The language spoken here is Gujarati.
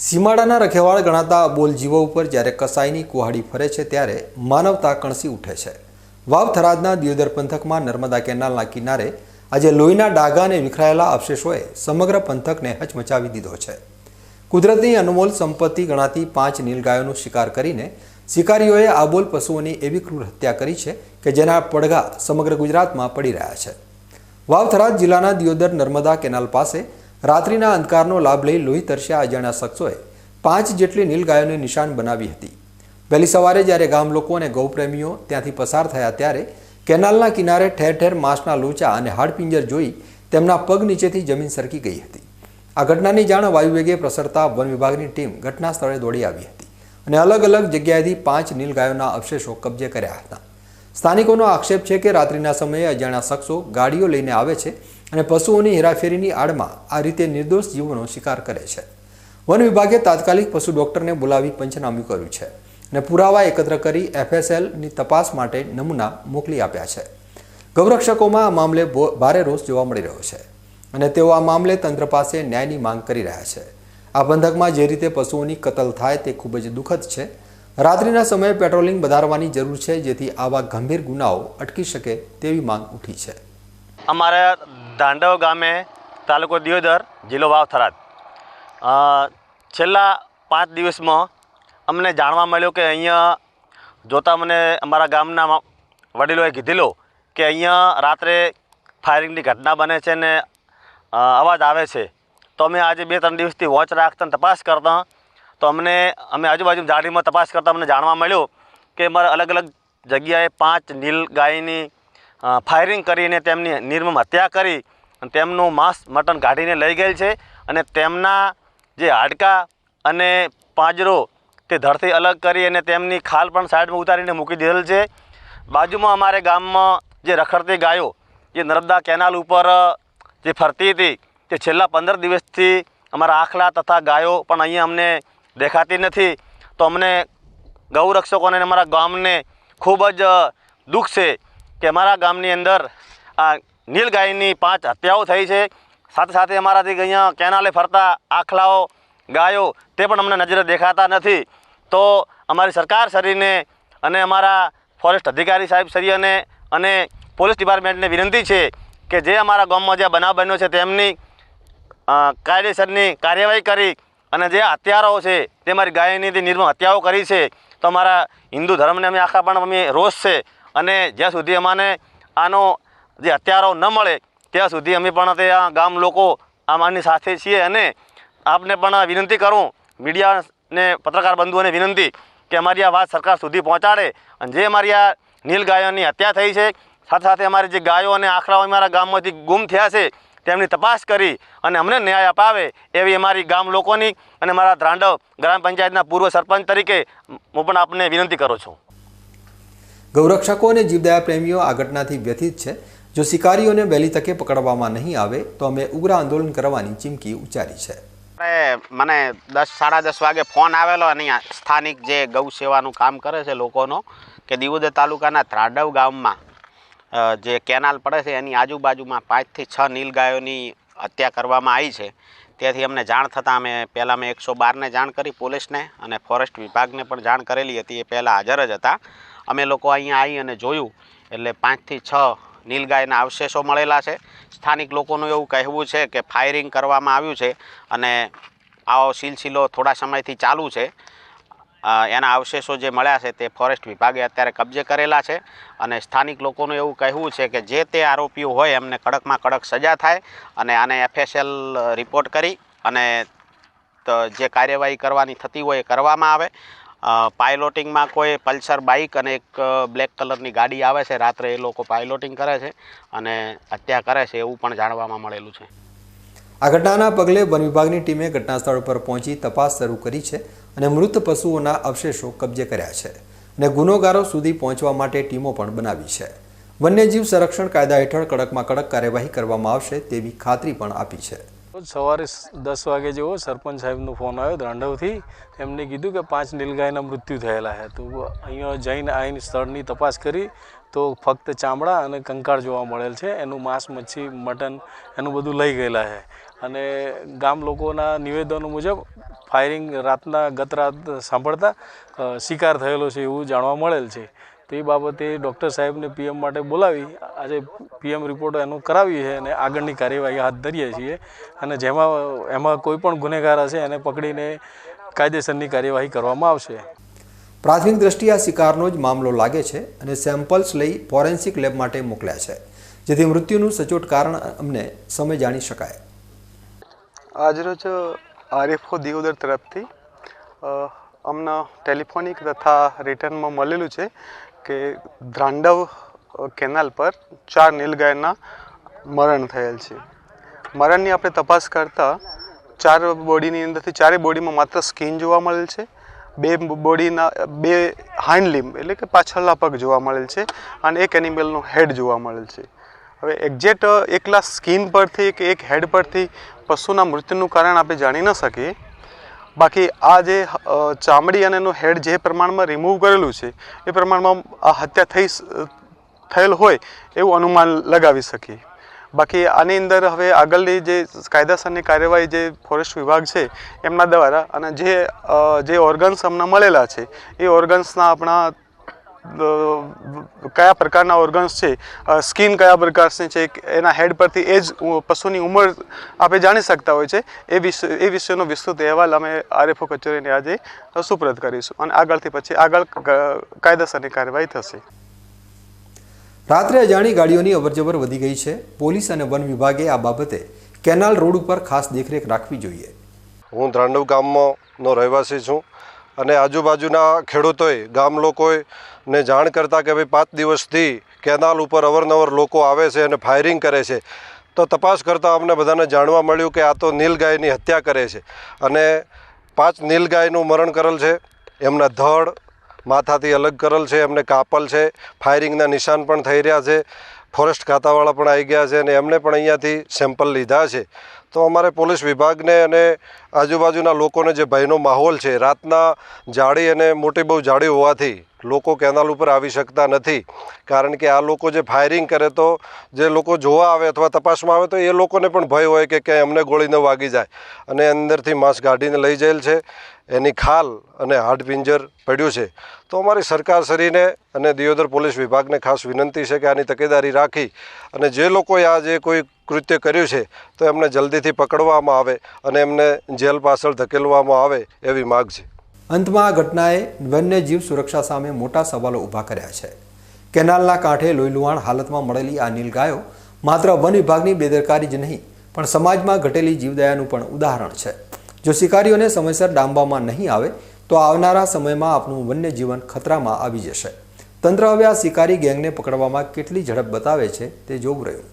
સીમાડાના રખેવાળ ગણાતા અબોલ જીવો ઉપર જ્યારે કસાઈની કુહાડી ફરે છે ત્યારે માનવતા કણસી ઉઠે છે। વાવ થરાદના દિયોદર પંથકમાં નર્મદા કેનાલના કિનારે આજે લોહીના ડાઘા અને વિખરાયેલા અવશેષોએ સમગ્ર પંથકને હચમચાવી દીધો છે। કુદરતની અનમોલ સંપત્તિ ગણાતી 5 નીલગાયોનો શિકાર કરીને શિકારીઓએ આબોલ પશુઓની એવી ક્રૂર હત્યા કરી છે કે જેના પડઘા સમગ્ર ગુજરાતમાં પડી રહ્યા છે। વાવ થરાદ જિલ્લાના દિયોદર નર્મદા કેનાલ પાસે રાત્રિના અંધકારનો લાભ લઈ લોહી તરસ્યા અજાણ્યા શખ્સોએ 5 જેટલી નીલગાયોને નિશાન બનાવી હતી। વહેલી સવારે જ્યારે ગામ લોકો અને ગૌપ્રેમીઓ ત્યાંથી પસાર થયા ત્યારે કેનાલના કિનારે ઠેર ઠેર માંસના લોચા અને હાડપિંજર જોઈ તેમના પગ નીચેથી જમીન સરકી ગઈ હતી। આ ઘટનાની જાણ વાયુવેગે પ્રસરતા વન વિભાગની ટીમ ઘટના સ્થળે દોડી આવી હતી અને અલગ અલગ જગ્યાએથી 5 નીલગાયોના અવશેષો કબજે કર્યા હતા। સ્થાનિકોનો આક્ષેપ છે કે રાત્રિના સમયે અજાણ્યા શખ્સો ગાડીઓ લઈને આવે છે અને પશુઓની હેરાફેરીની આડમાં આ રીતે નિર્દોષ જીવોનો શિકાર કરે છે। વન વિભાગે તાત્કાલિક પશુ ડોક્ટરને બોલાવી પંચનામું કર્યું છે અને પુરાવા એકત્ર કરી FSLની તપાસ માટે નમૂના મોકલી આપ્યા છે। ગૌરક્ષકોમાં આ મામલે ભારે રોષ જોવા મળી રહ્યો છે અને તેઓ આ મામલે તંત્ર પાસે ન્યાયની માંગ કરી રહ્યા છે। આ પંથકમાં જે રીતે પશુઓની કતલ થાય તે ખૂબ જ દુઃખદ છે। રાત્રિના સમયે પેટ્રોલિંગ વધારવાની જરૂર છે જેથી આવા ગંભીર ગુનાઓ અટકી શકે તેવી માંગ ઉઠી છે। અમારા દાંડવ ગામે તાલુકો દિયોદર જિલ્લો વાવ થરાદ છેલ્લા 5 દિવસમાં અમને જાણવા મળ્યું કે અહીંયા જોતા મને અમારા ગામના વડીલોએ કીધેલું કે અહીંયા રાત્રે ફાયરિંગની ઘટના બને છે ને અવાજ આવે છે। તો અમે આજે 2-3 દિવસથી વોચ રાખતા તપાસ કરતા તો અમે આજુબાજુ ઝાડીમાં તપાસ કરતાં અમને જાણવા મળ્યું કે અમારા અલગ અલગ જગ્યાએ 5 નીલગાયની ફાયરિંગ કરીને તેમની નિર્મમ હત્યા કરી અને તેમનું માંસ મટન કાઢીને લઈ ગયેલ છે અને તેમના જે હાડકાં અને પાંજરો તે ધડથી અલગ કરી અને તેમની ખાલ પણ સાઈડમાં ઉતારીને મૂકી દીધેલ છે। બાજુમાં અમારે ગામમાં જે રખડતી ગાયો જે નર્મદા કેનાલ ઉપર જે ફરતી હતી તે છેલ્લા 15 દિવસથી અમારા આખલા તથા ગાયો પણ અહીંયા અમને દેખાતી નથી। તો અમને ગૌરક્ષકોને અમારા ગામને ખૂબ જ દુઃખ છે કે અમારા ગામની અંદર આ નીલગાયની 5 હત્યાઓ થઈ છે। સાથે સાથે અમારાથી અહીંયા કેનાલે ફરતા આખલાઓ ગાયો તે પણ અમને નજરે દેખાતા નથી। તો અમારી સરકાર શ્રીને અને અમારા ફોરેસ્ટ અધિકારી સાહેબ શ્રી અને પોલીસ ડિપાર્ટમેન્ટને વિનંતી છે કે જે અમારા ગામમાં જે બનાવ બન્યો છે તેમની કાયદેસરની કાર્યવાહી કરી અને જે હત્યારાઓ છે તે મારી ગાયની નિર્મમ હત્યાઓ કરી છે તો અમારા હિન્દુ ધર્મને અમે આખા પણ અમે રોષ છે અને જ્યાં સુધી અમને આનો જે હત્યારો ન મળે ત્યાં સુધી અમે પણ તે આ ગામ લોકો આમાંની સાથે છીએ। અને આપને પણ વિનંતી કરું મીડિયાને પત્રકાર બંધુઓને વિનંતી કે અમારી આ વાત સરકાર સુધી પહોંચાડે અને જે અમારી આ નીલગાયોની હત્યા થઈ છે સાથે સાથે અમારી જે ગાયો અને આખલાઓ અમારા ગામમાંથી ગુમ થયા છે તેમની તપાસ કરી અને અમને ન્યાય અપાવે એવી અમારી ગામ લોકોની અને મારા દાંડવ ગ્રામ પંચાયતના પૂર્વ સરપંચ તરીકે હું પણ આપને વિનંતી કરું છું। ગૌરક્ષકો અને જીવદયા પ્રેમીઓ આ ઘટનાથી વ્યથિત છે। જો શિકારીઓને વહેલી તકે પકડવામાં નહીં આવે તો અમે ઉગ્ર આંદોલન કરવાની ચીમકી ઉચ્ચારી છે। મને 10-10:30 વાગે ફોન આવેલો અને સ્થાનિક જે ગૌ સેવાનું કામ કરે છે લોકોનો કે દિયોદર તાલુકાના ત્રાડવ ગામમાં જે કેનાલ પડે છે એની આજુબાજુમાં 5 થી 6 નીલગાયોની હત્યા કરવામાં આવી છે। તેથી અમને જાણ થતાં અમે પહેલાં 112ને જાણ કરી પોલીસને અને ફોરેસ્ટ વિભાગને પણ જાણ કરેલી હતી। એ પહેલાં હાજર જ હતા। અમે લોકો અહીંયા આવી અને જોયું એટલે 5 થી 6 નીલગાયના અવશેષો મળેલા છે। સ્થાનિક લોકોનું એવું કહેવું છે કે ફાયરિંગ કરવામાં આવ્યું છે અને આવો સિલસિલો થોડા સમયથી ચાલુ છે। એના અવશેષો જે મળ્યા છે તે ફોરેસ્ટ વિભાગે અત્યારે કબજે કરેલા છે અને સ્થાનિક લોકોનું એવું કહેવું છે કે જે તે આરોપીઓ હોય એમને કડકમાં કડક સજા થાય અને આને FSL રિપોર્ટ કરી અને જે કાર્યવાહી કરવાની થતી હોય એ કરવામાં આવે। પાયલોટિંગમાં કોઈ પલ્સર બાઇક અને એક બ્લેક કલરની ગાડી આવે છે રાત્રે એ લોકો પાયલોટિંગ કરે છે અને હત્યા કરે છે એવું પણ જાણવામાં મળેલું છે। આ ઘટનાના પગલે વન વિભાગની ટીમે ઘટના સ્થળ પર પહોંચી તપાસ શરૂ કરી છે અને મૃત પશુઓના અવશેષો કબજે કર્યા છે અને ગુનેગારો સુધી પહોંચવા માટે ટીમો પણ બનાવી છે। વન્યજીવ સંરક્ષણ કાયદા હેઠળ કડકમાં કડક કાર્યવાહી કરવામાં આવશે તેવી ખાતરી પણ આપી છે। સવારે 10 વાગે જેવો સરપંચ સાહેબનો ફોન આવ્યો દાંડવથી। એમને કીધું કે 5 નીલગાયના મૃત્યુ થયેલા છે। તો અહીંયા જઈને આવીને સ્થળની તપાસ કરી તો ફક્ત ચામડા અને કંકાળ જોવા મળેલ છે। એનું માંસ મચ્છી મટન એનું બધું લઈ ગયેલા છે અને ગામ લોકોના નિવેદનો મુજબ ફાયરિંગ ગત રાત સાંભળતા શિકાર થયેલો છે એવું જાણવા મળેલ છે. તો એ બાબતે ડૉક્ટર સાહેબને પીએમ માટે બોલાવી આજે પીએમ રિપોર્ટ એનું કરાવી છે અને આગળની કાર્યવાહી હાથ ધરીએ છીએ અને એમાં કોઈ પણ ગુનેગાર હશે એને પકડીને કાયદેસરની કાર્યવાહી કરવામાં આવશે. પ્રાથમિક દ્રષ્ટિએ આ શિકારનો જ મામલો લાગે છે અને સેમ્પલ્સ લઈ ફોરેન્સિક લેબ માટે મોકલ્યા છે, જેથી મૃત્યુનું સચોટ કારણ અમને સમય જાણી શકાય. આજરોજ આરએફઓ દિયોદર તરફથી અમને ટેલિફોનિક તથા રિટર્નમાં મળેલું છે કે ધ્રાંડવ કેનાલ પર 4 નીલગાયના મરણ થયેલ છે. મરણની આપણે તપાસ કરતાં 4 બોડીની અંદરથી 4 બોડીમાં માત્ર સ્કિન જોવા મળેલ છે, 2 બોડીના 2 હાઇન્ડ લિમ્બ એટલે કે પાછળના પગ જોવા મળેલ છે અને એક એનિમલનું હેડ જોવા મળેલ છે. હવે એક્ઝેક્ટ એકલા સ્કિન પરથી કે એક હેડ પરથી પશુના મૃત્યુનું કારણ આપણે જાણી ન શકીએ. બાકી આ જે ચામડી અને એનું હેડ જે પ્રમાણમાં રિમૂવ કરેલું છે એ પ્રમાણમાં આ હત્યા થયેલ હોય એવું અનુમાન લગાવી શકીએ. બાકી આની અંદર હવે આગળની જે કાયદેસરની કાર્યવાહી જે ફોરેસ્ટ વિભાગ છે એમના દ્વારા અને જે ઓર્ગન્સ અમને મળેલા છે એ ઓર્ગન્સના આપણા કયા પ્રકારના ઓર્ગન્સ છે, સ્કિન કયા પ્રકારની છે, એના હેડ પરથી એ જ પશુની ઉંમર આપણે જાણી શકતા હોય છે. એ વિષયનો વિસ્તૃત અહેવાલ અમે આરએફઓ કચેરીને આજે સુપ્રત કરીશું અને આગળ કાયદેસરની કાર્યવાહી થશે. રાત્રે અજાણી ગાડીઓની અવરજવર વધી ગઈ છે. પોલીસ અને વન વિભાગે આ બાબતે કેનાલ રોડ ઉપર ખાસ દેખરેખ રાખવી જોઈએ. હું ધ્રાંડવ ગામનો રહેવાસી છું અને આજુબાજુના ખેડૂતોએ ગામ લોકોએ ને જાણ કરતાં કે ભાઈ 5 દિવસથી કેનાલ ઉપર અવારનવાર લોકો આવે છે અને ફાયરિંગ કરે છે. તો તપાસ કરતાં અમને બધાને જાણવા મળ્યું કે આ તો નીલગાયની હત્યા કરે છે અને 5 નીલગાયનું મરણ કરેલ છે. એમના ધડ માથાથી અલગ કરેલ છે, એમને કાપલ છે, ફાયરિંગના નિશાન પણ થઈ રહ્યા છે. ફોરેસ્ટ ખાતાવાળા પણ આવી ગયા છે અને એમને પણ અહીંયાથી સેમ્પલ લીધા છે. તો અમારે પોલીસ વિભાગને અને આજુબાજુના લોકોને જે ભયનો માહોલ છે, રાતના જાડી અને મોટી બહુ જાડી હોવાથી લોકો કેનાલ ઉપર આવી શકતા નથી. કારણ કે આ લોકો જે ફાયરિંગ કરે તો જે લોકો જોવા આવે અથવા તપાસમાં આવે તો એ લોકોને પણ ભય હોય કે ક્યાંય અમને ગોળી ન વાગી જાય અને અંદરથી માંસ કાઢીને લઈ જયેલ છે. એની ખાલ અને હાડપિંજર પડ્યું છે. તો અમારી સરકારશ્રીને અને દિયોદર પોલીસ વિભાગને ખાસ વિનંતી છે કે આની તકેદારી રાખી અને જે લોકોએ આ જે કોઈ કૃત્ય કર્યું છે તો એમને જલ્દીથી પકડવામાં આવે અને એમને જેલ પાછળ ધકેલવામાં આવે એવી માગ છે. અંતમાં આ ઘટનાએ વન્યજીવ સુરક્ષા સામે મોટા સવાલો ઊભા કર્યા છે. કેનાલના કાંઠે લોહીલુહાણ હાલતમાં મળેલી આ નીલગાયો માત્ર વન વિભાગની બેદરકારી જ નહીં પણ સમાજમાં ઘટેલી જીવદયાનું પણ ઉદાહરણ છે. જો શિકારીઓને સમયસર ડામવામાં નહીં આવે તો આવનારા સમયમાં આપનું વન્યજીવન ખતરામાં આવી જશે. તંત્ર હવે આ શિકારી ગેંગને પકડવામાં કેટલી ઝડપ બતાવે છે તે જોવું રહ્યું.